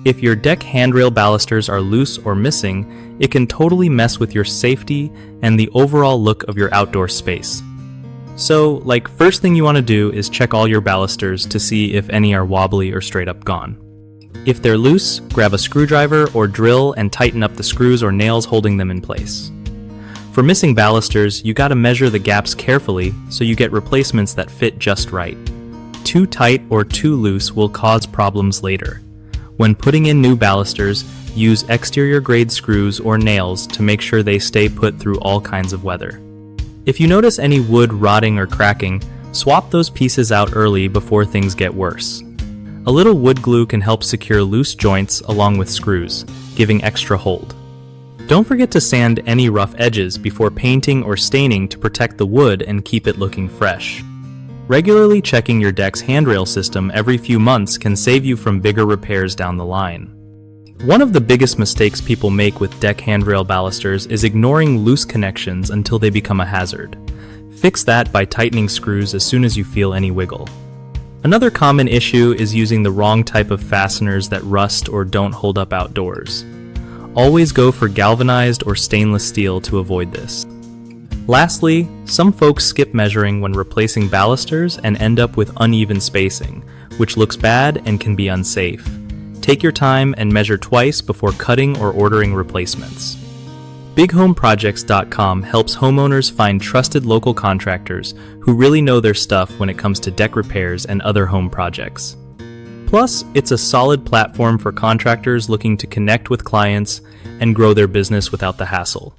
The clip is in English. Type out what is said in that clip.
If your deck handrail balusters are loose or missing, it can totally mess with your safety and the overall look of your outdoor space. So, first thing you want to do is check all your balusters to see if any are wobbly or straight up gone. If they're loose, grab a screwdriver or drill and tighten up the screws or nails holding them in place. For missing balusters, you gotta measure the gaps carefully so you get replacements that fit just right. Too tight or too loose will cause problems later. When putting in new balusters, use exterior grade screws or nails to make sure they stay put through all kinds of weather. If you notice any wood rotting or cracking, swap those pieces out early before things get worse. A little wood glue can help secure loose joints along with screws, giving extra hold. Don't forget to sand any rough edges before painting or staining to protect the wood and keep it looking fresh. Regularly checking your deck's handrail system every few months can save you from bigger repairs down the line. One of the biggest mistakes people make with deck handrail balusters is ignoring loose connections until they become a hazard. Fix that by tightening screws as soon as you feel any wiggle. Another common issue is using the wrong type of fasteners that rust or don't hold up outdoors. Always go for galvanized or stainless steel to avoid this. Lastly, some folks skip measuring when replacing balusters and end up with uneven spacing, which looks bad and can be unsafe. Take your time and measure twice before cutting or ordering replacements. BigHomeProjects.com helps homeowners find trusted local contractors who really know their stuff when it comes to deck repairs and other home projects. Plus, it's a solid platform for contractors looking to connect with clients and grow their business without the hassle.